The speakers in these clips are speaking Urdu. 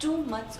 2 months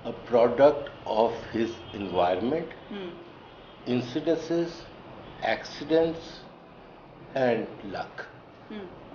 a product of his environment, incidences, accidents and luck.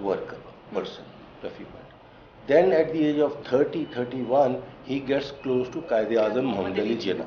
worker person, Rafi Bhatt. Then at the age of 30-31 he gets close to Qaid-e-Azam Muhammad Ali Jinnah.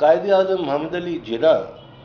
Qaid-e-Azam Muhammad Ali Jinnah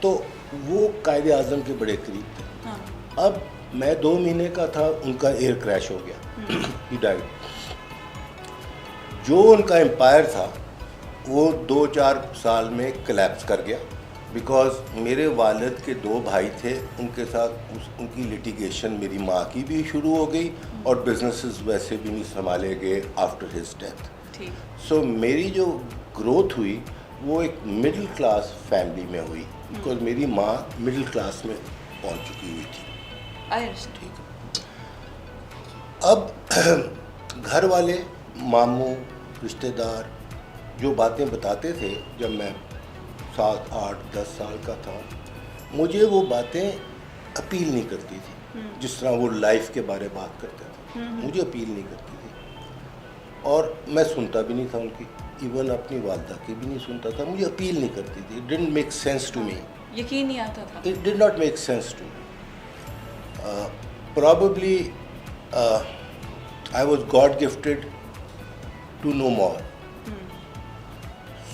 تو وہ قائد اعظم کے بڑے قریب تھے. اب میں 2 مہینے کا تھا, ان کا ایئر کریش ہو گیا, ہی ڈائیڈ. جو ان کا امپائر تھا وہ 2-4 سال میں کلیپس کر گیا, بیکاز میرے والد کے 2 بھائی تھے, ان کے ساتھ ان کی لیٹیگیشن میری ماں کی بھی شروع ہو گئی, اور بزنسز ویسے بھی نہیں سنبھالے گئے آفٹر ہز ڈیتھ. سو میری جو گروتھ ہوئی وہ ایک مڈل کلاس فیملی میں ہوئی, بیکاز میری ماں مڈل کلاس میں پہنچ چکی ہوئی تھی. ٹھیک ہے. اب گھر والے, ماموں, رشتہ دار جو باتیں بتاتے تھے جب میں 7, 8, 10 سال کا تھا, مجھے وہ باتیں اپیل نہیں کرتی تھی. جس طرح وہ لائف کے بارے بات کرتے تھے, مجھے اپیل نہیں کرتی تھی, اور میں سنتا بھی نہیں تھا ان کی, ایون اپنی والدہ کی بھی نہیں سنتا تھا, مجھے اپیل نہیں کرتی تھی. It didn't make sense to me. یقین نہیں آتا تھا. It did not make sense to me. Probably I was God gifted to know more.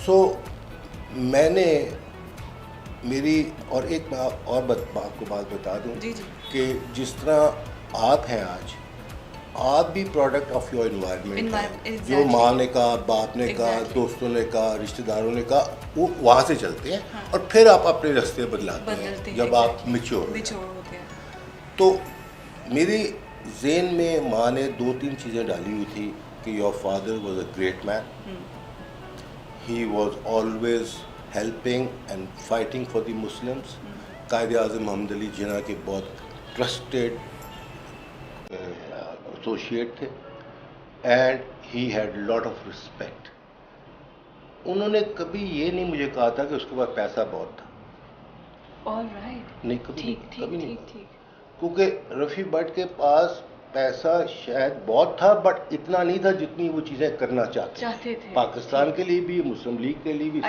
So میں نے میری, اور ایک میں اور آپ کو بات بتا دوں کہ جس طرح آپ ہیں آج, آپ بھی پروڈکٹ آف یور انوائرمنٹ ہیں. جو ماں نے کہا, باپ نے کہا, دوستوں نے کہا, رشتہ داروں نے کہا, وہ وہاں سے چلتے ہیں, اور پھر آپ اپنے راستے بدلاتے ہیں جب آپ میچور ہوتے ہیں. تو میری ذہن میں ماں نے 2-3 چیزیں ڈالی ہوئی تھی کہ your father was a great man, he was always helping and fighting for the Muslims. Quaid Azam محمد علی جناح کے بہت ٹرسٹیڈ ایسوسیٹ تھے, and he had lot of respect. انہوں نے کبھی یہ نہیں مجھے کہا تھا کہ اس کے پاس پیسہ بہت تھا. نہیں, کبھی نہیں. کیونکہ رفیع بٹ کے پاس پیسہ شاید بہت تھا, بٹ اتنا نہیں تھا جتنی وہ چیزیں کرنا چاہتے تھے, پاکستان کے لیے بھی, مسلم لیگ کے لیے بھی.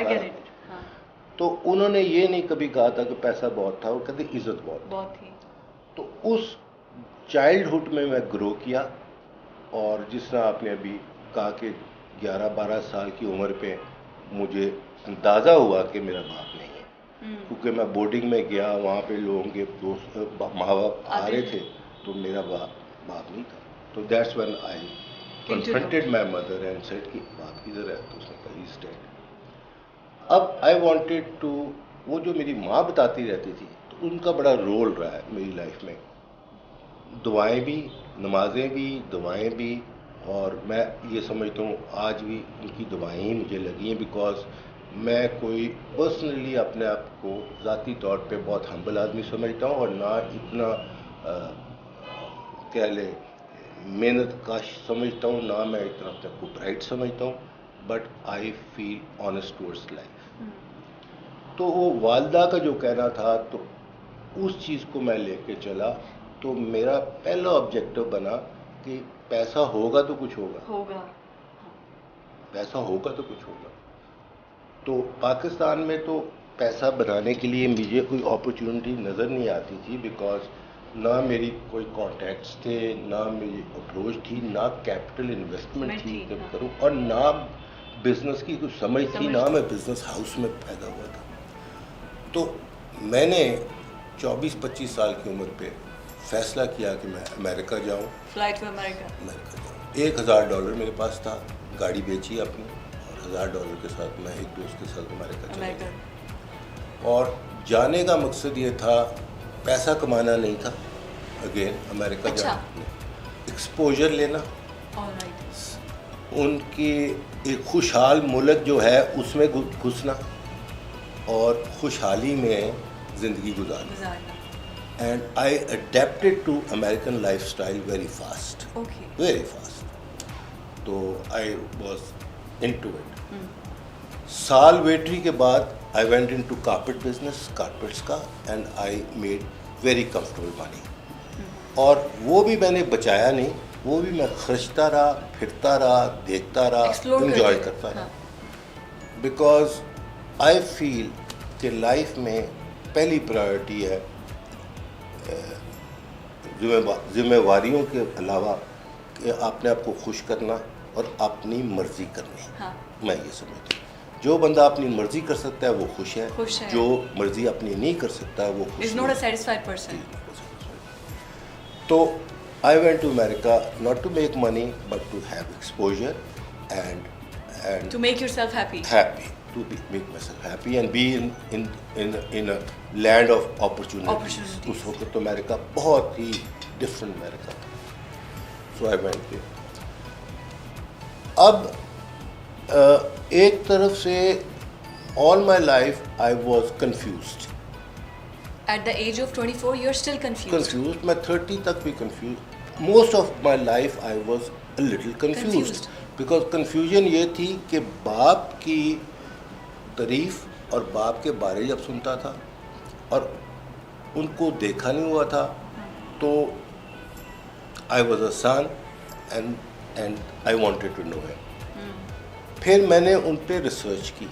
تو انہوں نے یہ نہیں کبھی کہا تھا کہ پیسہ بہت تھا, وہ کہتے عزت بہت تھی. تو اس چائلڈہڈ میں گرو کیا, اور جس طرح آپ نے ابھی کہا کہ 11-12 سال کی عمر پہ مجھے اندازہ ہوا کہ میرا باپ نہیں ہے, کیونکہ میں بورڈنگ میں گیا, وہاں پہ لوگوں کے دوست ماں باپ آ رہے تھے, تو میرا باپ نہیں تھا. تو that's when I confronted my mother and said کہ باپ کدھر ہے, تو اس نے کہا ہی از ڈیڈ. اب آئی وانٹیڈ ٹو, وہ جو میری ماں بتاتی رہتی تھی, تو ان کا بڑا رول رہا ہے میری لائف میں. دعائیں بھی, نمازیں بھی, دعائیں بھی, اور میں یہ سمجھتا ہوں آج بھی ان کی دعائیں ہی مجھے لگی ہیں, بیکاز میں کوئی پرسنلی اپنے آپ کو ذاتی طور پہ بہت ہمبل آدمی سمجھتا ہوں, اور نہ اتنا کہہ لیں محنت کاش سمجھتا ہوں, نہ میں اتنا اپنے آپ کو برائٹ سمجھتا ہوں, but I feel honest towards life. تو وہ والدہ کا جو کہنا تھا, تو اس چیز کو میں لے کے چلا. تو میرا پہلا آبجیکٹو بنا کہ پیسہ ہوگا تو کچھ ہوگا, پیسہ ہوگا تو کچھ ہوگا. تو پاکستان میں تو پیسہ بنانے کے لیے مجھے کوئی اپرچونٹی نظر نہیں آتی تھی, بیکاز نہ میری کوئی کانٹیکٹس تھے, نہ میری اپروچ تھی, نہ کیپٹل انویسٹمنٹ تھی کہ کروں, اور نہ بزنس کی کچھ سمجھ تھی, نہ میں بزنس ہاؤس میں پیدا ہوا تھا. تو میں نے 24-25 سال کی عمر پہ فیصلہ کیا کہ میں امریکہ جاؤں, فلائٹ ٹو امریکہ جاؤں. $1,000 میرے پاس تھا, گاڑی بیچی اپنی, اور $1,000 کے ساتھ میں ایک دوست کے ساتھ امریکہ چلا گیا. اور جانے کا مقصد یہ تھا, پیسہ کمانا نہیں تھا, اگین امریکہ جانا, ایکسپوجر لینا, ان کی ایک خوشحال ملک جو ہے اس میں گھسنا, اور خوشحالی میں زندگی گزارنا. And I adapted to American life style very fast. تو I was into it. سال ویٹری کے بعد I went into carpet business, carpets کا, and I made very comfortable money. اور وہ بھی میں نے بچایا نہیں, وہ بھی میں خرچتا رہا, پھرتا رہا, دیکھتا رہا, انجوائے کرتا رہا. بیکاز آئی فیل کہ لائف میں پہلی پرائیورٹی ہے ذمہ داریوں کے علاوہ کہ اپنے آپ کو خوش کرنا, اور اپنی مرضی کرنی. ہاں میں یہ سمجھتا ہوں جو بندہ اپنی مرضی کر سکتا ہے وہ خوش ہے, جو مرضی اپنی نہیں کر سکتا وہ خوش is not a satisfied person. تو I went to America not to make money but to have exposure and to make yourself happy, make myself happy and be in a land of opportunities. اس وقت تو امریکہ بہت ہی ڈفرینٹ امریکہ تھا. So I went there. اب ایک طرف سے all my life I was confused. At the age of 24 you're still confused. میں 30 تک بھی confused. Most of my life I was a little confused. Because confusion یہ تھی کہ باپ کی تعریف اور باپ کے بارے جب سنتا تھا اور ان کو دیکھا نہیں ہوا تھا تو I was a son and I wanted to know him. پھر میں نے ان پہ ریسرچ کی.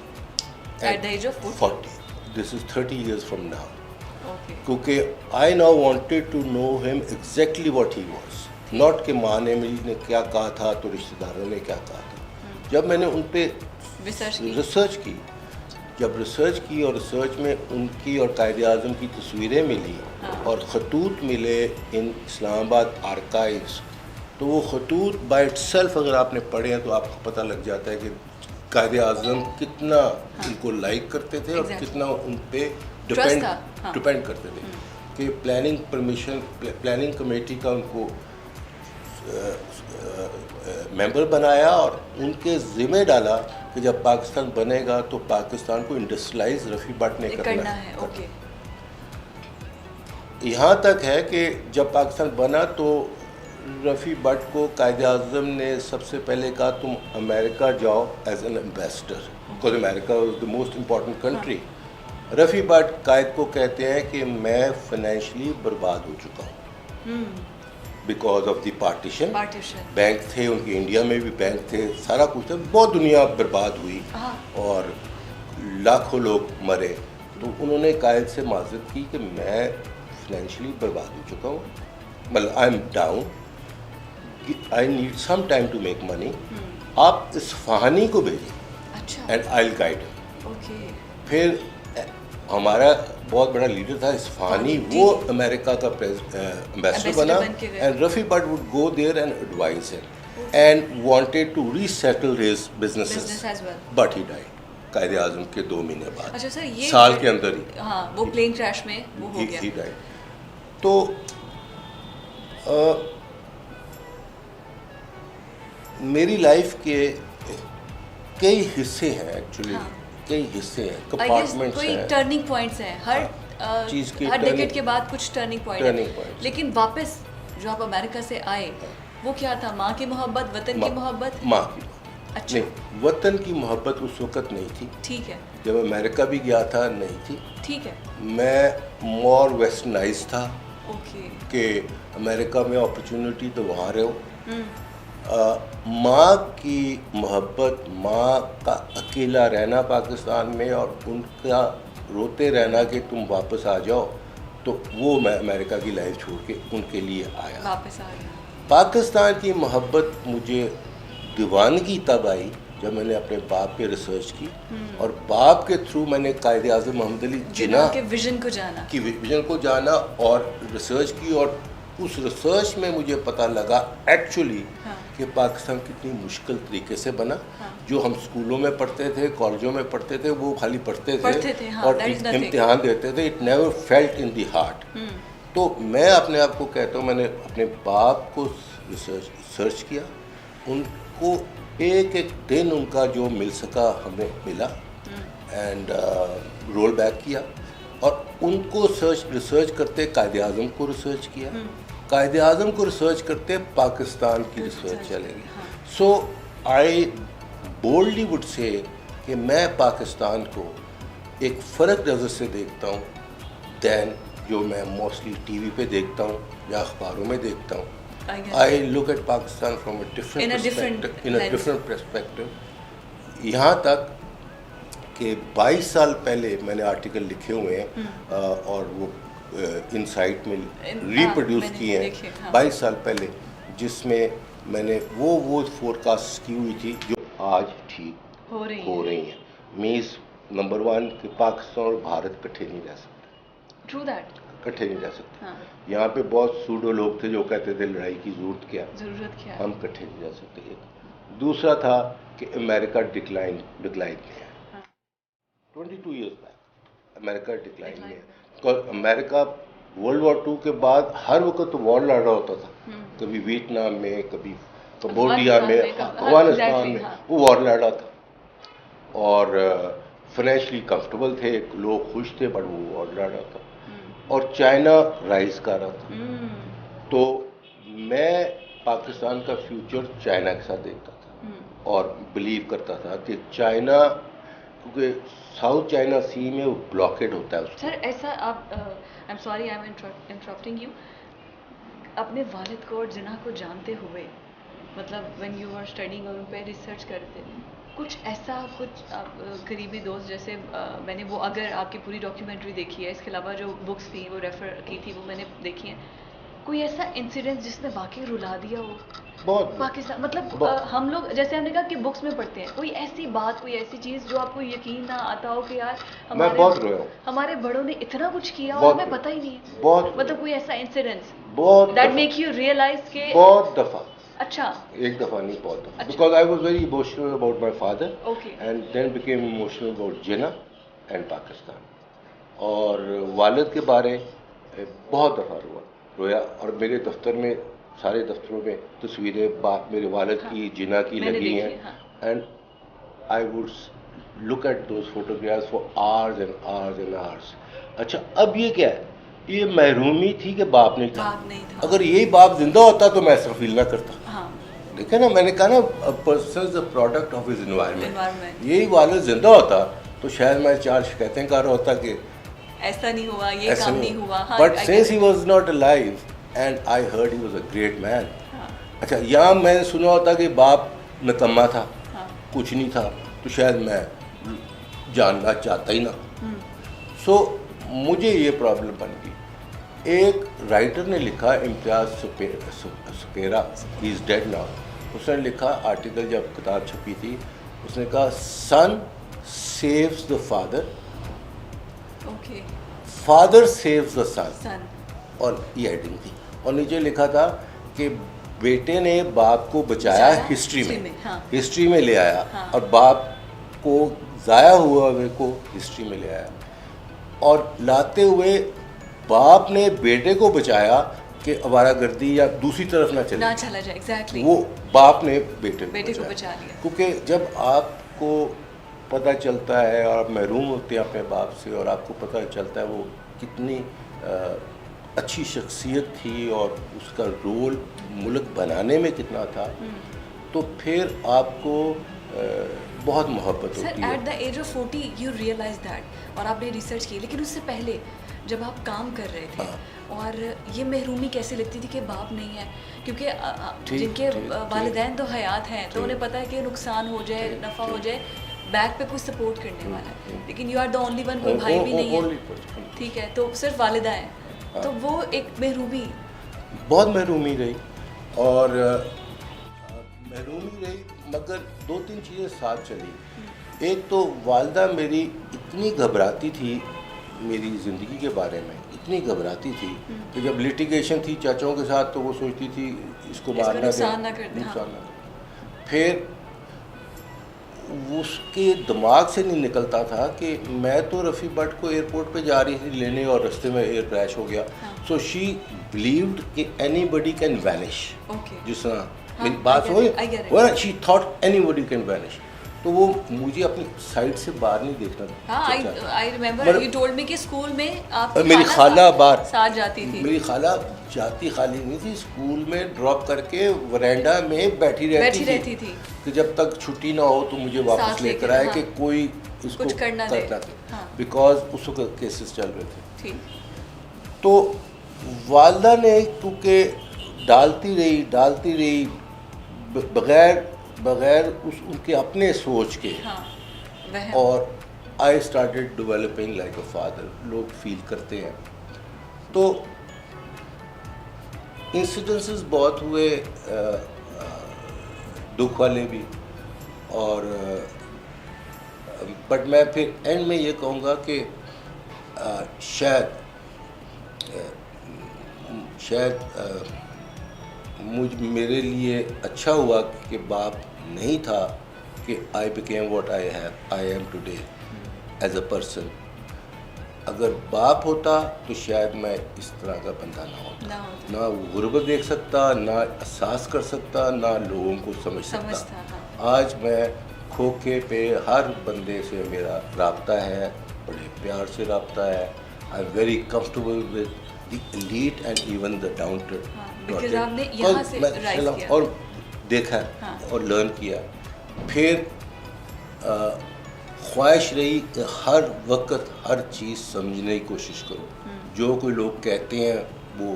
At the age of 40. This is 30 years from now. Okay. کیونکہ I now wanted to know him exactly what he was. Not کہ ماں نے نے کیا کہا تھا تو رشتہ داروں نے کیا کہا تھا. جب میں نے ان پہ ریسرچ کی, جب ریسرچ کی اور ریسرچ میں ان کی اور قائد اعظم کی تصویریں ملی اور خطوط ملے ان اسلام آباد آرکائیوز, تو وہ خطوط بائی اٹ سیلف اگر آپ نے پڑھے ہیں تو آپ کو پتہ لگ جاتا ہے کہ قائد اعظم کتنا ان کو لائک کرتے تھے اور کتنا ان پہ ڈپینڈ کرتے تھے. کہ پلاننگ کمیٹی کا ان کو ممبر بنایا اور ان کے ذمہ ڈالا کہ جب پاکستان بنے گا تو پاکستان کو انڈسٹریلائز رفیع بٹ نے کرنا ہے. یہاں تک ہے کہ جب پاکستان بنا تو رفیع بٹ کو قائد اعظم نے سب سے پہلے کہا تم امریکہ جاؤ as an ambassador, because America was the most important country. Rafi but قائد کو کہتے ہیں کہ میں فائنینشلی برباد ہو چکا ہوں because of the partition. Bank تھے ان کے, انڈیا میں بھی بینک تھے, سارا کچھ تھا, بہت دنیا برباد ہوئی اور لاکھوں لوگ مرے. تو انہوں نے قائد سے معذرت کی کہ میں فائنینشلی برباد ہو چکا ہوں, مطلب I am down, I need some time to make money. آپ اصفہانی کو بھیجیں اینڈ آئی ول گائیڈ ہم. پھر ہمارا بہت بڑا لیڈر تھا اصفہانی, وہ امریکہ کا ایمبیسڈر بنا and Rafi Butt would go there and advise him and wanted to resettle his businesses but he died. Quaid Azam کے 2 مہینے بعد, سال کے اندر ہی وہ پلین کریش میں ہی ڈائیڈ. تو میری لائف کے کئی حصے ہیں, ایکچولی کئی حصے ہیں, کمپارٹمنٹس ہیں, ٹرننگ پوائنٹس ہیں, ہر چیز کے, ہر ڈیکیڈ کے بعد کچھ ٹرننگ پوائنٹ ہیں. لیکن واپس جو آپ امریکہ سے آئے وہ کیا تھا؟ ماں کی محبت, وطن کی محبت. ماں کی محبت نہیں, وطن کی محبت اس وقت نہیں تھی. ٹھیک ہے. جب امریکہ بھی گیا تھا نہیں تھی. ٹھیک ہے. میں مور ویسٹرنائز تھا کہ امریکہ میں اپرچونٹی تو وہاں رہو. ماں کی محبت, ماں کا اکیلا رہنا پاکستان میں اور ان کا روتے رہنا کہ تم واپس آ جاؤ, تو وہ میں امریکہ کی لائف چھوڑ کے ان کے لیے آیا, واپس آ گیا. پاکستان کی محبت مجھے دیوانگی تب آئی جب میں نے اپنے باپ پہ ریسرچ کی اور باپ کے تھرو میں نے قائد اعظم محمد علی جناح کے ویژن کو جانا اور ریسرچ کی. اور اس ریسرچ میں مجھے پتہ لگا ایکچولی کہ پاکستان کتنی مشکل طریقے سے بنا. جو ہم اسکولوں میں پڑھتے تھے, کالجوں میں پڑھتے تھے, وہ خالی پڑھتے تھے اور امتحان دیتے تھے. It never felt in the heart. تو میں اپنے آپ کو کہتا ہوں میں نے اپنے باپ کو ریسرچ کیا, ان کو ایک دن ان کا جو مل سکا ہمیں ملا اینڈ رول بیک کیا, اور ان کو ریسرچ کرتے قائد اعظم کو ریسرچ کیا, قائد اعظم کو ریسرچ کرتے پاکستان کی ریسرچ چلے گی. سو آئی بولڈلی وڈ سے کہ میں پاکستان کو ایک فرق نظر سے دیکھتا ہوں دین جو میں موسٹلی ٹی وی پہ دیکھتا ہوں یا اخباروں میں دیکھتا ہوں. I look at Pakistan from a different perspective. یہاں تک کہ 22 سال پہلے میں نے آرٹیکل لکھے ہوئے ہیں اور وہ ان سائٹ میں ریپروڈیوس کیے ہیں 22 سال پہلے, جس میں میں نے وہ فورکاسٹ کی ہوئی تھی جو آج ٹھیک ہو رہی ہیں. مینس نمبر 1 کہ پاکستان اور بھارت کٹھے نہیں رہ سکتے. True that. کٹھے نہیں رہ سکتے. ہاں. یہاں پہ بہت سوڈو لوگ تھے جو کہتے تھے لڑائی کی ضرورت کیا، ہم کٹھے نہیں رہ سکتے. ایک دوسرا تھا کہ امریکہ ڈکلائن میں ہے. 22 ایئرس بیک امریکہ ڈکلائن میں ہے. بیکاز امریکہ ورلڈ وار 2 کے بعد ہر وقت وار لڑ رہا ہوتا تھا. کبھی ویتنام میں، کبھی کمبوڈیا میں، افغانستان میں وہ وار لڑ رہا تھا. اور فائنینشلی کمفرٹیبل تھے لوگ، خوش تھے، بٹ وہ وار لڑ رہا تھا. اور چائنا رائز کر رہا تھا. تو میں پاکستان کا فیوچر چائنا کے ساتھ دیکھتا تھا اور بلیو کرتا تھا کہ چائنا، کیونکہ ساؤتھ چائنا سی میں وہ بلاکیڈ ہوتا ہے. سر ایسا آپ am sorry I am interrupting you, اپنے والد کو اور جناح کو جانتے ہوئے، مطلب وین یو آر اسٹڈنگ اور ان پہ ریسرچ کرتے، کچھ ایسا قریبی دوست جیسے میں نے وہ، اگر آپ کی پوری ڈاکیومنٹری دیکھی ہے، اس کے علاوہ جو بکس تھیں وہ ریفر کی تھی وہ میں نے دیکھی ہیں، کوئی ایسا انسیڈنٹ جس نے واقعی رلا دیا ہو بہت پاکستان؟ مطلب ہم لوگ جیسے ہم نے کہا کہ بکس میں پڑھتے ہیں، کوئی ایسی بات، کوئی ایسی چیز جو آپ کو یقین نہ آتا ہو کہ یار میں بہت رویا ہوں، ہمارے بڑوں نے اتنا کچھ کیا اور ہمیں پتہ ہی نہیں ہے. بہت مطلب کوئی ایسا انسیڈنٹ بہت دیٹ میک یو ریئلائز کہ بہت دفعہ. اچھا. ایک دفعہ نہیں، بہت دفعہ. Because I was very emotional about my father and then became emotional about Jinnah and Pakistan. اور والد کے بارے بہت دفعہ رویا. اور میرے دفتر میں، سارے دفتروں میں تصویریں میرے والد کی، جناح کی لگی ہیں. And I would look at those photographs for hours and hours and hours. اچھا اب یہ کیا ہے؟ یہ محرومی تھی کہ باپ نہیں تھا. اگر یہی باپ زندہ ہوتا تو میں ایسا فیل نہ کرتا. دیکھیں نا، میں نے کہا نا person is a product of his environment. یہی والد زندہ ہوتا تو شاید میں 4 شکایتیں کر رہا ہوتا کہ ایسا نہیں ہوا، یہ کام نہیں ہوا. But since he was not alive and I heard he was a great man. اچھا یہاں میں نے سنا ہوتا کہ باپ نکما تھا، کچھ نہیں تھا، تو شاید میں جاننا چاہتا ہی نہ. سو مجھے یہ پرابلم بن گئی. ایک رائٹر نے لکھا، امتیاز سپیرا، ہی از ڈیڈ ناؤ. اس نے لکھا آرٹیکل، جب کتاب چھپی تھی، اس نے کہا son says the father, father says the son. اور یہ ایڈنگ تھی. اور نیچے لکھا تھا کہ بیٹے نے باپ کو بچایا ہسٹری میں لے آیا، اور باپ کو ضائع ہوا ہوئے کو ہسٹری میں لے آیا. اور لاتے ہوئے باپ نے بیٹے کو بچایا کہ آوارہ گردی یا دوسری طرف نہ چلا جائے. ایگزیکٹلی وہ باپ نے بیٹے کو بچا لیا. کیونکہ جب آپ کو پتہ چلتا ہے اور آپ محروم ہوتے ہیں اپنے باپ سے، اور آپ کو پتہ چلتا ہے وہ کتنی اچھی شخصیت تھی اور اس کا رول ملک بنانے میں کتنا تھا، تو پھر آپ کو بہت محبت ہوتی ہے. At the age of 40 you realise that. اور آپ نے ریسرچ کی، لیکن اس سے پہلے جب آپ کام کر رہے تھے اور یہ محرومی کیسے لگتی تھی کہ باپ نہیں ہے؟ کیونکہ جن کے والدین تو حیات ہیں تو انہیں پتہ ہے کہ نقصان ہو جائے، نفع ہو جائے، بیک پہ کوئی سپورٹ کرنے والا ہے. لیکن you are the only one, کوئی بھائی بھی نہیں ہے، ٹھیک ہے، تو صرف والدہ ہیں. تو وہ ایک محرومی، بہت محرومی رہی. اور محرومی رہی، مگر 2-3 چیزیں ساتھ چلی. ایک تو والدہ میری اتنی گھبراتی تھی میری زندگی کے بارے میں، اتنی گھبراتی تھی کہ جب لیٹیگیشن تھی چاچاؤں کے ساتھ تو وہ سوچتی تھی اس کو مارنا دے، نقصان نہ کر. پھر اس کے دماغ سے نہیں نکلتا تھا کہ میں تو رفیع بٹ کو ایئرپورٹ پہ جا رہی تھی لینے اور رستے میں ایئر کریش ہو گیا. سو شی بلیوڈ کہ اینی بڈی کین وینش. جس طرح میری بات ہوئی، she thought anybody can vanish. تو وہ مجھے اپنی سائڈ سے باہر نہیں دیکھنا تھا. میری خالہ باہر ساتھ جاتی تھی، میری خالہ جاتی خالی نہیں تھی، اسکول میں ڈراپ کر کے ورینڈا میں بیٹھی رہتی تھی کہ جب تک چھٹی نہ ہو تو مجھے واپس لے کر آئے کہ کوئی اس کو کرنا دے، بیکاز اس وقت کیسز چل رہے تھے. تو والدہ نے کیونکہ ڈالتی رہی بغیر ان کے اپنے سوچ کے. اور I started developing like a father. لوگ فیل کرتے ہیں. تو انسیڈنسز بہت ہوئے. دکھ والے بھی. اور بٹ میں پھر اینڈ میں یہ کہوں گا کہ شاید میرے لیے اچھا ہوا کہ باپ نہیں تھا کہ I became what I am today as a person. اگر باپ ہوتا تو شاید میں اس طرح کا بندہ نہ ہوتا, نہ غربت دیکھ سکتا, نہ احساس کر سکتا, نہ لوگوں کو سمجھ سکتا. آج میں کھوکھے پہ ہر بندے سے میرا رابطہ ہے, بڑے پیار سے رابطہ ہے. I am very comfortable with the elite and even the down to اور دیکھا اور لرن کیا. پھر خواہش رہی کہ ہر وقت ہر چیز سمجھنے کی کوشش کرو. جو کوئی لوگ کہتے ہیں وہ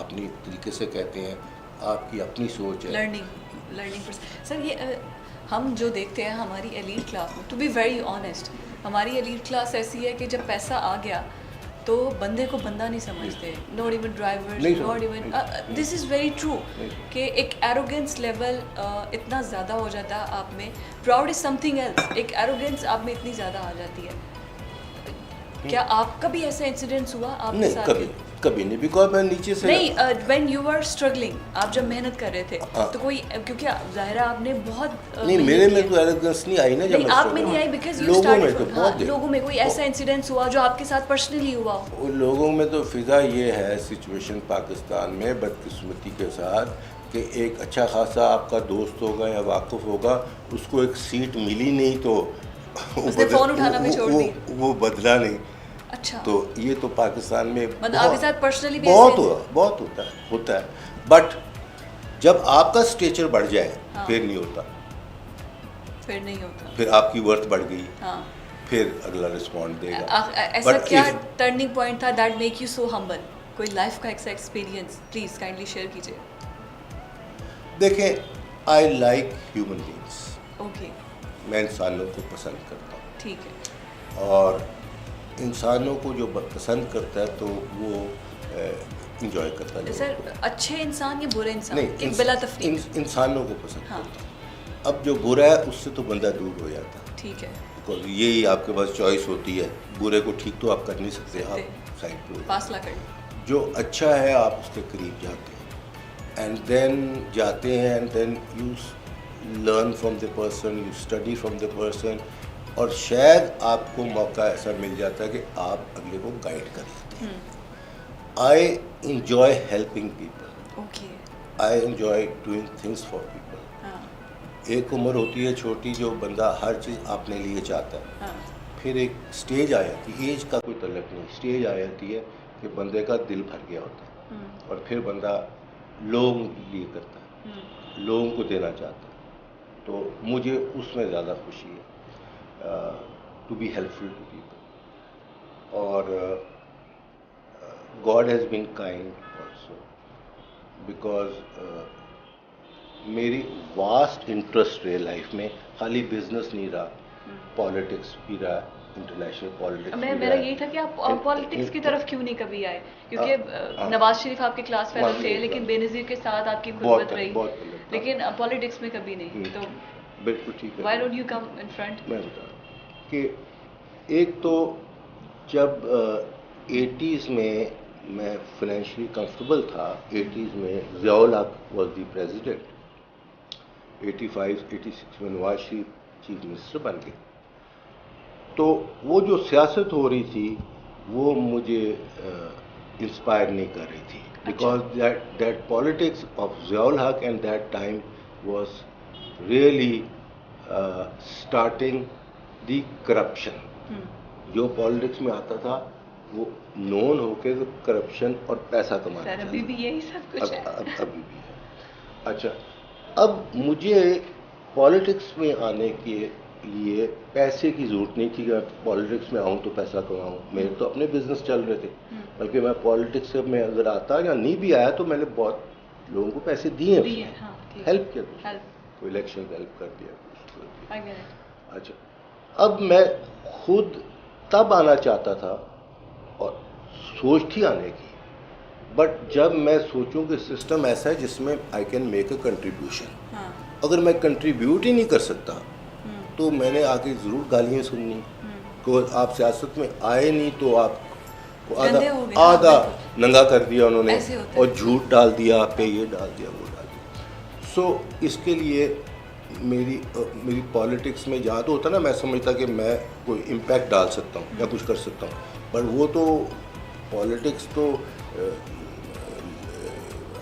اپنی طریقے سے کہتے ہیں, آپ کی اپنی سوچ ہے. لرننگ سر, یہ ہم جو دیکھتے ہیں ہماری ایلیٹ کلاس میں, ٹو بی ویری آنیسٹ, ہماری ایلیٹ کلاس ایسی ہے کہ جب پیسہ آ گیا تو بندے کو بندہ نہیں سمجھتے. Not even driver, not even, this is very true کہ ایک ایروگینس لیول اتنا زیادہ ہو جاتا ہے آپ میں. پراؤڈ از سم تھنگ ایلس, ایک ایروگینس آپ میں اتنی زیادہ آ جاتی ہے. کیا آپ کا بھی ایسا انسیڈنٹس ہوا آپ کے ساتھ؟ کبھی نہیں, بیکاز میں نیچے سے نہیں, وین یو آر اسٹرگلنگ, آپ جب محنت کر رہے تھے تو کوئی, کیونکہ ظاہر آپ نے بہت نہیں, میرے میں تو ایروگنس نہیں آئی نا جب آپ میں نہیں آئی بیکاز یو اسٹارٹڈ. لوگوں میں کوئی ایسا انسیڈنٹس ہوا جو آپ کے ساتھ پرسنلی ہوا ہو؟ لوگوں میں تو فضا یہ ہے سچویشن پاکستان میں بدقسمتی کے ساتھ کہ ایک اچھا خاصا آپ کا دوست ہوگا یا واقف ہوگا, اس کو ایک سیٹ ملی نہیں تو فون اٹھانا بھی چھوڑ دی, وہ بدلا نہیں. اچھا, تو یہ تو پاکستان میں آپ کے ساتھ پرسنلی بھی بہت ہوتا ہے. بٹ جب آپ کا اسٹیچر بڑھ جائے پھر نہیں ہوتا, پھر آپ کی ورتھ بڑھ گئی, پھر اگلا رسپونڈ دے گا. ایسا کیا ٹرننگ پوائنٹ تھا دیٹ میک یو سو ہمبل؟ کوئی لائف کا ایکسپیرینس پلیز کائنڈلی شیئر کیجیے. دیکھیں, I like human beings. Okay, میں انسانوں کو پسند کرتا ہوں. ٹھیک ہے. اور انسانوں کو جو پسند کرتا ہے تو وہ انجوائے کرتا ہے. سر, اچھے انسان یا برے انسان؟ نہیں, بلا تفریق انسانوں کو پسند کرتا ہوں. اب جو برا ہے اس سے تو بندہ دور ہو جاتا ہے. ٹھیک ہے. بیکاز یہی آپ کے پاس چوائس ہوتی ہے, برے کو ٹھیک تو آپ کر نہیں سکتے, آپ سائڈ پہ فاصلہ کر. جو اچھا ہے آپ اس کے قریب جاتے ہیں, اینڈ دین جاتے ہیں, and then you learn from the person, you study from the person, اور شاید آپ کو موقع ایسا مل جاتا ہے کہ آپ اگلے کو گائیڈ کر لیتے ہیں. I enjoy helping people. I enjoy doing things for people. ایک عمر ہوتی ہے چھوٹی جو بندہ ہر چیز اپنے لیے چاہتا ہے. پھر ایک اسٹیج آ جاتی ہے, ایج کا کوئی تعلق نہیں, اسٹیج آ جاتی ہے کہ بندے کا دل بھر گیا ہوتا ہے, اور پھر بندہ لوگوں کے لیے کرتا ہے, لوگوں کو دینا چاہتا ہے. تو مجھے اس میں زیادہ خوشی ہے to be helpful to people. اور God has been kind also, because میری واسٹ انٹرسٹ رہے لائف میں, خالی بزنس نہیں رہا, پالیٹکس بھی رہا, انٹرنیشنل پالیٹکس. میرا یہی تھا کہ آپ پالیٹکس کی طرف کیوں نہیں کبھی آئے, کیونکہ نواز شریف آپ کے کلاس فیلو تھے, لیکن بے نظیر کے ساتھ آپ کی خلوت رہی, لیکن پالیٹکس میں کبھی نہیں. تو بالکل ٹھیک ہے. Why don't you come in front? میں بتا رہا ہوں کہ ایک تو جب 80s میں فائنینشلی کمفرٹیبل تھا, 80s میں ضیاء الحق واز دی پریزیڈنٹ, 85-86 میں نواز شریف چیف منسٹر بن گئے. تو وہ جو سیاست ہو رہی تھی وہ مجھے انسپائر نہیں کر رہی تھی, because that politics of Zia ul-Haq and that time was really starting the corruption. جو پالیٹکس میں آتا تھا وہ نون ہو کے کرپشن اور پیسہ کمانا. ابھی بھی یہی سب کچھ ہے. ابھی بھی ہے. اچھا, اب مجھے پالیٹکس میں آنے کے لیے پیسے کی ضرورت نہیں تھی کہ پالیٹکس میں آؤں تو پیسہ کماؤں. میرے تو اپنے بزنس چل رہے تھے, بلکہ میں پالیٹکس میں اگر آتا یا نہیں بھی آیا تو میں نے بہت لوگوں کو پیسے دیے, ہیلپ کیا, کوئی الیکشن ہیلپ کر دیا. اچھا, اب میں خود تب آنا چاہتا تھا اور سوچ تھی آنے کی, بٹ جب میں سوچوں کہ سسٹم ایسا ہے جس میں I can make a contribution, اگر میں کنٹریبیوٹ ہی نہیں کر سکتا تو میں نے آگے ضرور گالیاں سننی کہ آپ سیاست میں آئے نہیں تو آپ کو آدھا ننگا کر دیا انہوں نے اور جھوٹ ڈال دیا آپ پہ، یہ ڈال دیا وہ ڈال دیا. سو اس کے لیے میری پالیٹکس میں جہاں تو ہوتا نا میں سمجھتا کہ میں کوئی امپیکٹ ڈال سکتا ہوں یا کچھ کر سکتا ہوں، پر وہ تو پالیٹکس تو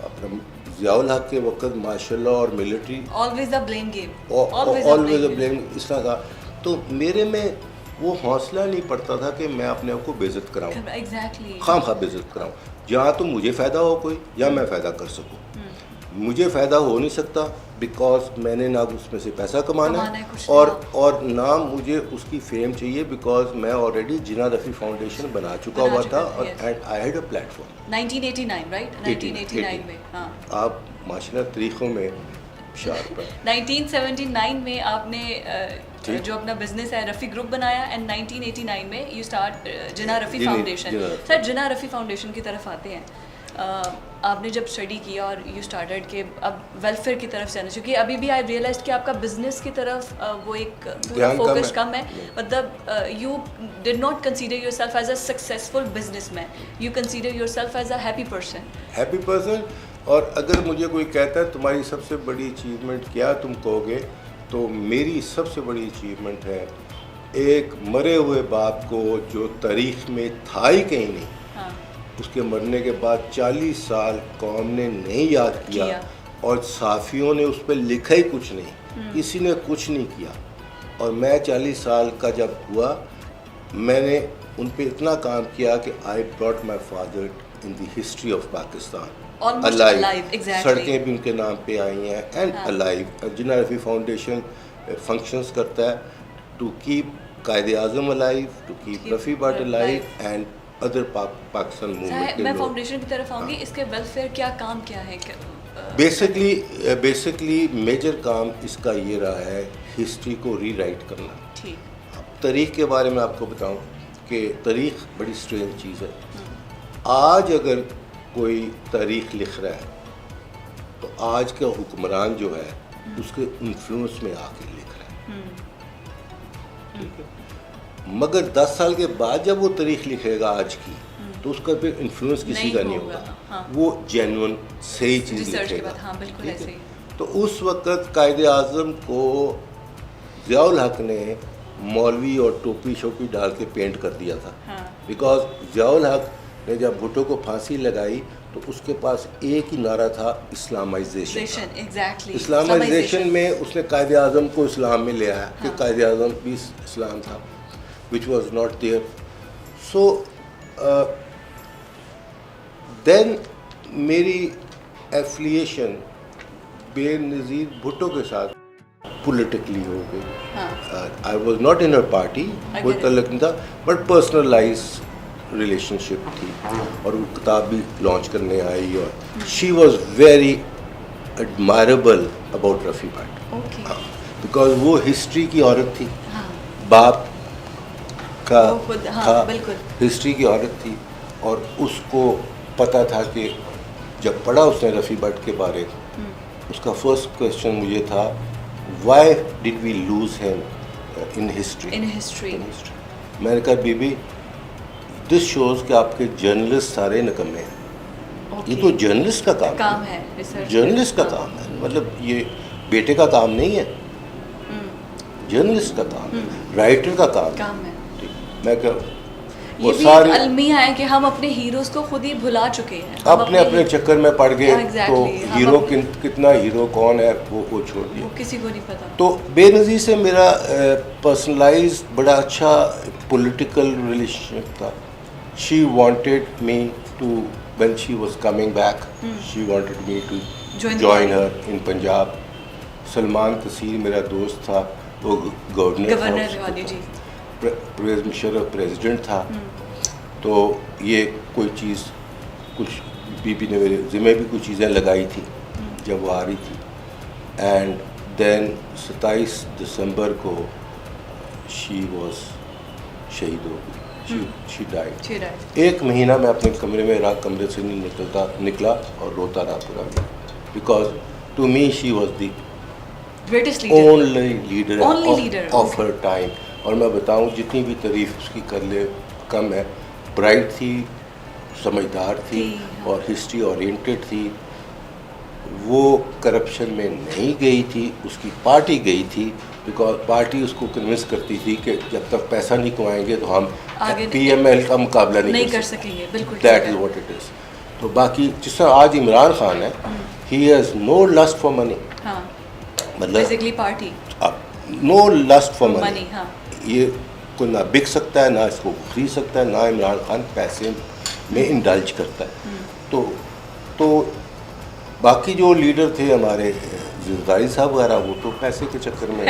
اپنا ضیاء الحق کے وقت ماشاء اللہ اور military always a blame game, always a blame اس طرح کا، تو میرے میں وہ حوصلہ نہیں پڑتا تھا کہ میں اپنے آپ کو بے عزت کراؤں، خواہ مخواہ بے عزت کراؤں. جہاں تو مجھے فائدہ ہو کوئی یا میں فائدہ کر سکوں. مجھے فائدہ ہو نہیں سکتا بیکاز میں نے نہ اس میں سے پیسہ کمانا ہے اور نہ مجھے اس کی فیم چاہیے بیکاز میں آلریڈی جناح رفیع فاؤنڈیشن بنا چکا ہوا تھا اور I had a plate form. 1989 right 1989 میں ہاں آپ ماشاء اللہ تاریخوں میں شارپ ہے. 1979 میں آپ نے جو اپنا بزنس ہے رفیع گروپ بنایا اینڈ 1989 میں you start Jinnah Rafi foundation. Sir Jinnah Rafi foundation کی طرف آتے ہیں. آپ نے جب اسٹڈی کیا اور یو اسٹارٹڈ کہ اب ویلفیئر کی طرف سے آنا چونکہ ابھی بھی آئی ریئلائز کہ آپ کا بزنس کی طرف وہ ایک فوکس کم ہے. مطلب you did not consider your self as a successful business man, you consider your self as a happy person. اور اگر مجھے کوئی کہتا ہے تمہاری سب سے بڑی اچیومنٹ کیا تم کہو گے تو میری سب سے بڑی اچیومنٹ ہے ایک مرے ہوئے باپ کو جو تاریخ میں تھا ہی کہیں نہیں، اس کے مرنے کے بعد 40 سال قوم نے نہیں یاد کیا اور صحافیوں نے اس پہ لکھا ہی کچھ نہیں، کسی نے کچھ نہیں کیا. اور میں 40 سال کا جب ہوا میں نے ان پہ اتنا کام کیا کہ I brought my father in the history of Pakistan alive. سڑکیں بھی ان کے نام پہ آئی ہیں and alive. Jinnah Rafi foundation functions کرتا ہے to keep Quaid Azam alive, to keep Rafi Butt alive and other Pakistan movement. میں فاؤنڈیشن کی طرف آؤں گی، اس کے ویلفیئر کیا کام کیا ہے؟ بیسکلی میجر کام اس کا یہ رہا ہے ہسٹری کو ری رائٹ کرنا. تاریخ کے بارے میں آپ کو بتاؤں کہ تاریخ بڑی اسٹرینج چیز ہے. آج اگر کوئی تاریخ لکھ رہا ہے تو آج کا حکمران جو ہے اس کے انفلوئنس میں آ کے لکھ رہا ہے، ٹھیک ہے. مگر 10 سال کے بعد جب وہ تاریخ لکھے گا آج کی تو اس کا پھر انفلوئنس کسی کا نہیں ہوگا، وہ جینون صحیح چیز لکھے گا. تو اس وقت قائد اعظم کو ضیاء الحق نے مولوی اور ٹوپی شوپی ڈال کے پینٹ کر دیا تھا بیکاز ضیاء الحق نے جب بھٹو کو پھانسی لگائی تو اس کے پاس ایک ہی نعرہ تھا اسلامائزیشن. اسلامائزیشن میں اس نے قائد اعظم کو اسلام میں لے آیا کہ قائد اعظم بھی اسلام تھا which was not there. So then میری ایفلیشن بے نظیر بھٹو کے ساتھ پولیٹیکلی ہو گئی. I was not in her party, کوئی تعلق نہیں تھا بٹ پرسنلائز ریلیشن شپ تھی اور وہ کتاب بھی لانچ کرنے آئی اور she was very admirable about Rafi Butt because وہ ہسٹری کی عورت تھی، باپ کا تھا، ہسٹری کی عورت تھی اور اس کو پتہ تھا کہ جب پڑھا اس نے رفیع بٹ کے بارے اس کا فرسٹ کویشچن مجھے تھا why did we lose him in history. میں نے کہا بی بی دس شوز کہ آپ کے جرنلسٹ سارے نکمے ہیں. یہ تو جرنلسٹ کا کام ہے، جرنلسٹ کا کام ہے، مطلب یہ بیٹے کا کام نہیں ہے، جرنلسٹ کا کام ہے، رائٹر کا کام ہے. میں کہ یہ بھی المیہ ہے کہ ہم اپنے ہیروز کو خود ہی بھلا چکے ہیں، اپنے چکر میں پڑ گئے تو ہیرو کتنا ہیرو کون ہے وہ چھوڑ دیا، کسی کو نہیں پتا. تو بے نظیر سے میرا پرسنلائز بڑا اچھا پولیٹیکل ریلیشن شپ تھا. She wanted me to when she was coming back she wanted me to join her in Punjab. Salman Taseer میرا دوست تھا، وہ گورنر تھا، پرویز مشرف پریزیڈنٹ تھا. تو یہ کوئی چیز کچھ بی بی نے میرے ذمہ بھی کچھ چیزیں لگائی تھی جب وہ آ رہی تھی. اینڈ دین 27 دسمبر کو شی واز شہید ہو گئی. She died. ایک مہینہ میں اپنے کمرے میں رات کمرے سے نہیں نکلا اور روتا رہا پورا because to me she was the greatest leader, only leader only of, leader of okay. her time. اور میں بتاؤں جتنی بھی تعریف اس کی کر لے کم ہے. برائٹ تھی, سمجھدار تھی اور ہسٹری اورینٹڈ تھی. وہ کرپشن میں نہیں گئی تھی, اس کی پارٹی گئی تھی, بیکاز پارٹی اس کو کنونس کرتی تھی کہ جب تک پیسہ نہیں کمائیں گے تو ہم پی ایم ایل کا مقابلہ نہیں کر سکیں گے. بالکل that is what it is. تو باقی جس طرح آج عمران خان ہے, he has no lust for money, basically party no lust for money. یہ کوئی نہ بک سکتا ہے, نہ اس کو خرید سکتا ہے, نہ عمران خان پیسے میں انڈلج کرتا ہے. تو باقی جو لیڈر تھے ہمارے زرداری صاحب وغیرہ, وہ تو پیسے کے چکر میں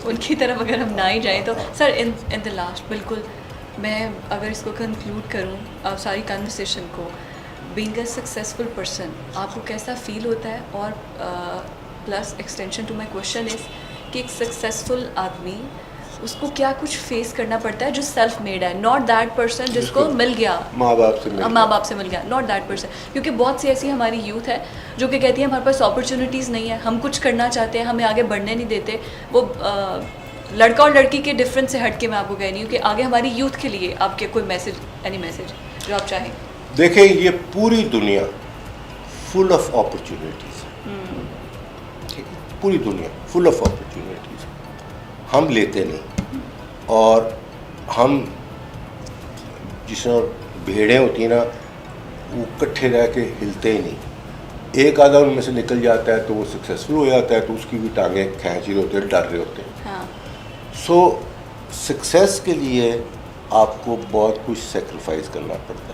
ان کی طرف اگر ہم نہ ہی جائیں تو سر ان دا لاسٹ, بالکل میں اگر اس کو کنکلوڈ کروں ساری کنورسیشن کو, بینگ اے سکسیزفل پرسن آپ کو کیسا فیل ہوتا ہے, اور plus extension to my question is کہ ایک سکسیزفل آدمی اس کو کیا کچھ فیس کرنا پڑتا ہے جو سیلف میڈ ہے, ناٹ دیٹ پرسن جس کو مل گیا ماں باپ سے مل گیا, ناٹ دیٹ پرسن. کیونکہ بہت سی ایسی ہماری یوتھ ہے جو کہ کہتی ہے ہمارے پاس اپرچونیٹیز نہیں ہے, ہم کچھ کرنا چاہتے ہیں, ہمیں آگے بڑھنے نہیں دیتے. وہ لڑکا اور لڑکی کے ڈفرینس سے ہٹ کے میں آپ کو کہہ رہی ہوں کہ آگے ہماری یوتھ کے لیے آپ کے کوئی میسج, اینی میسج جو آپ چاہیں. دیکھیں, یہ پوری دنیا فل آف اپرچونیٹیز ہے, ٹھیک ہے, پوری دنیا فل آف اپرچونیٹیز, ہم لیتے نہیں. اور ہم جس طرح بھیڑیں ہوتی ہیں نا, وہ کٹھے رہ کے ہلتے ہی نہیں. ایک آدھا ان میں سے نکل جاتا ہے تو وہ سکسیزفل ہو جاتا ہے, تو اس کی بھی ٹانگیں کھینچ رہے ہوتے ہیں, ڈر رہے ہوتے ہیں. سو سکسیس کے لیے آپ کو بہت کچھ سیکریفائز کرنا پڑتا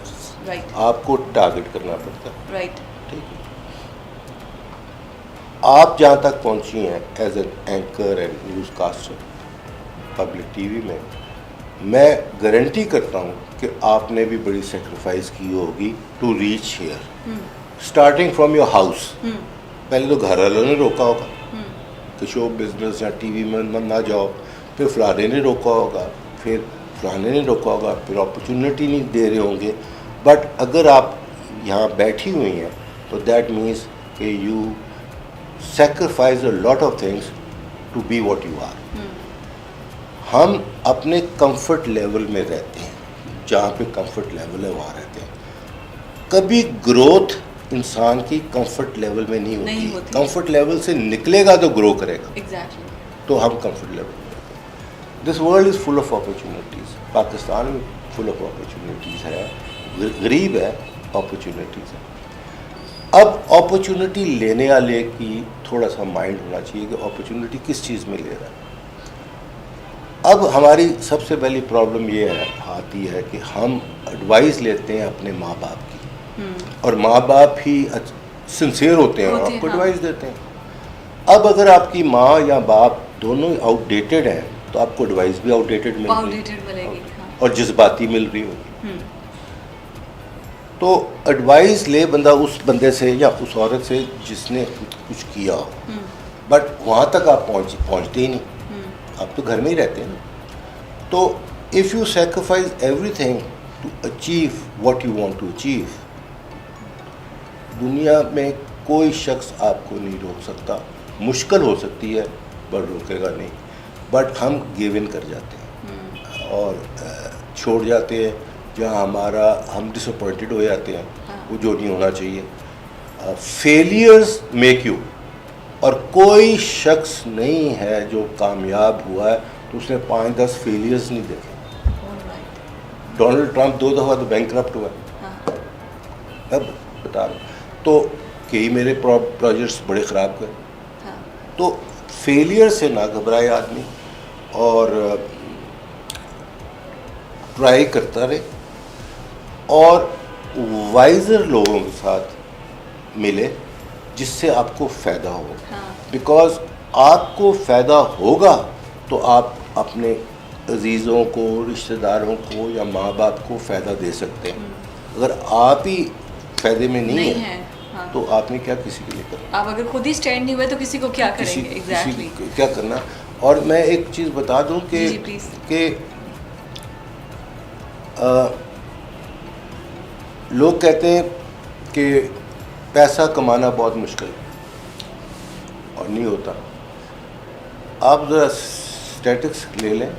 ہے, آپ کو ٹارگٹ کرنا پڑتا ہے. ٹھیک ہے, آپ جہاں تک پہنچی ہیں as an anchor and news caster public T V میں گارنٹی کرتا ہوں کہ آپ نے بھی بڑی سیکریفائز کی ہوگی to reach here, starting from your house. پہلے تو گھر والوں نے روکا ہوگا کہ شو بزنس یا ٹی وی میں نہ جاؤ, پھر فلانے نے روکا ہوگا, پھر فلانے نے روکا ہوگا, پھر اپرچونیٹی نہیں دے رہے ہوں گے. بٹ اگر آپ یہاں بیٹھی ہوئی ہیں تو دیٹ مینس کہ you sacrifice a lot of things to be what you are. ہم اپنے کمفرٹ لیول میں رہتے ہیں, جہاں پہ کمفرٹ لیول ہے وہاں رہتے ہیں. کبھی گروتھ انسان کی کمفرٹ لیول میں نہیں ہوتی. کمفرٹ لیول سے نکلے گا تو گرو کرے گا. تو ہم کمفرٹ لیول میں رہتے ہیں. This world is full of opportunities. Pakistan میں فل آف اپرچونیٹیز ہے, غریب ہے, اپرچونیٹیز ہے. اب اپرچونیٹی لینے والے کی تھوڑا سا مائنڈ ہونا چاہیے کہ اپرچونیٹی کس چیز میں لے رہا ہے. اب ہماری سب سے پہلی پرابلم یہ آتی ہے کہ ہم ایڈوائز لیتے ہیں اپنے ماں باپ کی, اور ماں باپ ہی سنسیئر ہوتے ہیں اور آپ کو ایڈوائز دیتے ہیں. اب اگر آپ کی ماں یا باپ دونوں آؤٹ ڈیٹڈ ہیں تو آپ کو ایڈوائز بھی آؤٹ ڈیٹڈ ملے گی اور جذباتی مل رہی ہوگی. تو ایڈوائز لے بندہ اس بندے سے یا اس عورت سے جس نے کچھ کیا ہو, بٹ وہاں تک آپ پہنچتے ہی نہیں, آپ تو گھر میں ہی رہتے ہیں نا. تو if you sacrifice everything to achieve what you want to achieve, دنیا میں کوئی شخص آپ کو نہیں روک سکتا. مشکل ہو سکتی ہے پر روکے گا نہیں. بٹ ہم گیو ان کر جاتے ہیں اور چھوڑ جاتے ہیں جہاں ہم ڈس اپوائنٹڈ ہو جاتے ہیں, وہ جو نہیں ہونا چاہیے. فیلیئرز میک یو, اور کوئی شخص نہیں ہے جو کامیاب ہوا ہے تو اس نے 5-10 فیلیئرز نہیں دیکھے. ڈونلڈ ٹرمپ 2 دفعہ تو بینکرپٹ ہوا ہے, اب بتا رہا ہوں. تو کئی میرے پروجیکٹس بڑے خراب گئے. تو فیلیئر سے نہ گھبرائے آدمی, اور ٹرائی کرتا رہے, اور وائزر لوگوں کے ساتھ ملے جس سے آپ کو فائدہ ہو. بیکاز آپ کو فائدہ ہوگا تو آپ اپنے عزیزوں کو, رشتہ داروں کو یا ماں باپ کو فائدہ دے سکتے ہیں. اگر آپ ہی فائدے میں نہیں ہیں تو آپ نے کیا کسی کے لیے کرنا. آپ اگر خود ہی اسٹینڈ نہیں ہوئے تو کسی کو کیا کریں گے, ایگزیکٹلی کیا کرنا. اور میں ایک چیز بتا دوں کہ لوگ کہتے ہیں کہ پیسہ کمانا بہت مشکل ہے, اور نہیں ہوتا. آپ ذرا اسٹیٹکس لے لیں.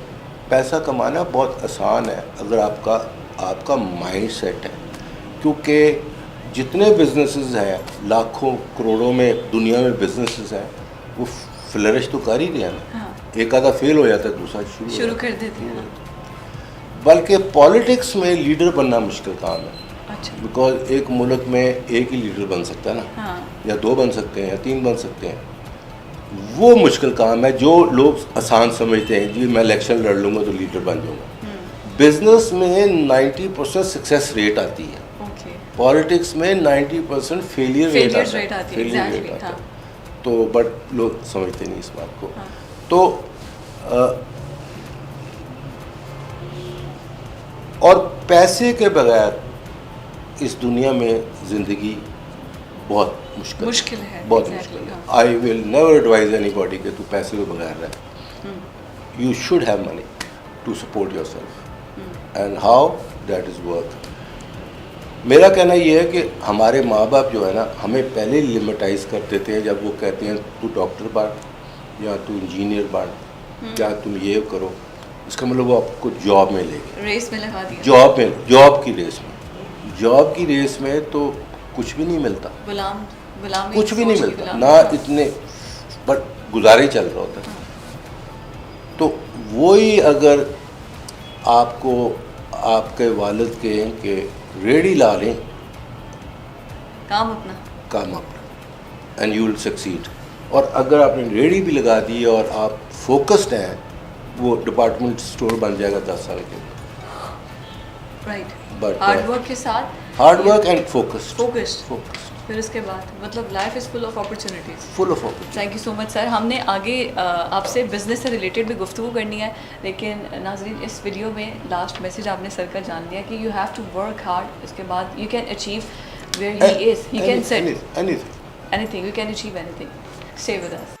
پیسہ کمانا بہت آسان ہے اگر آپ کا مائنڈ سیٹ ہے, کیونکہ جتنے بزنسز ہیں لاکھوں کروڑوں میں دنیا میں بزنسز ہیں, وہ فلرش تو کر ہی رہے ہیں نا. ایک آدھا فیل ہو جاتا ہے دوسرا شروع کر دیتے ہیں. بلکہ پالیٹکس میں لیڈر بننا مشکل کام ہے. اچھا. بیکاز ایک ملک میں ایک ہی لیڈر بن سکتا ہے نا, یا 2 بن سکتے ہیں یا 3 بن سکتے ہیں. وہ مشکل کام ہے جو لوگ آسان سمجھتے ہیں, جی میں الیکشن لڑ لوں گا تو لیڈر بن جاؤں گا. بزنس میں 90% سکسیس ریٹ آتی ہے, پالیٹکس میں 90% فیلئر ریٹ آتی ہے. تو بٹ لوگ سمجھتے نہیں اس بات کو. تو اور پیسے کے بغیر اس دنیا میں زندگی بہت مشکل ہے, بہت مشکل ہے. I will never advise anybody کہ تو پیسے کے بغیر رہے. You should have money to support yourself, and how that is work. میرا کہنا یہ ہے کہ ہمارے ماں باپ جو ہے نا, ہمیں پہلے لمٹائز کرتے تھے. جب وہ کہتے ہیں تو ڈاکٹر بن, یا تو انجینئر بن, یا تم یہ کرو, اس کا مطلب وہ آپ کو جاب میں لے گئے, ریس میں لگا دیا. جاب کی ریس میں تو کچھ بھی نہیں ملتا, کچھ بھی نہیں ملتا نہ اتنے, بٹ گزارے چل رہا ہوتا ہے. تو وہی اگر آپ کو آپ کے والد کہیں کہ ریڈی لا لیں, کام اپنا, اینڈ یو ول سکسیڈ. اور اگر آپ نے ریڈی بھی لگا دی اور آپ فوکسڈ ہیں, وہ ڈپارٹمنٹ اسٹور بن جائے گا 10 سال کے. رائٹ. بٹ ہارڈ ورک کے ساتھ, ہارڈ ورک اینڈ فوکسڈ. پھر اس کے بعد مطلب life is full of opportunities. Thank you so much sir. ہم نے آگے آپ سے بزنس سے ریلیٹڈ بھی گفتگو کرنی ہے, لیکن ناظرین اس ویڈیو میں لاسٹ میسیج آپ نے سر کا جان لیا کہ you have to work hard. اس کے بعد you can achieve where he is, he can set anything, you can achieve anything. Stay with us.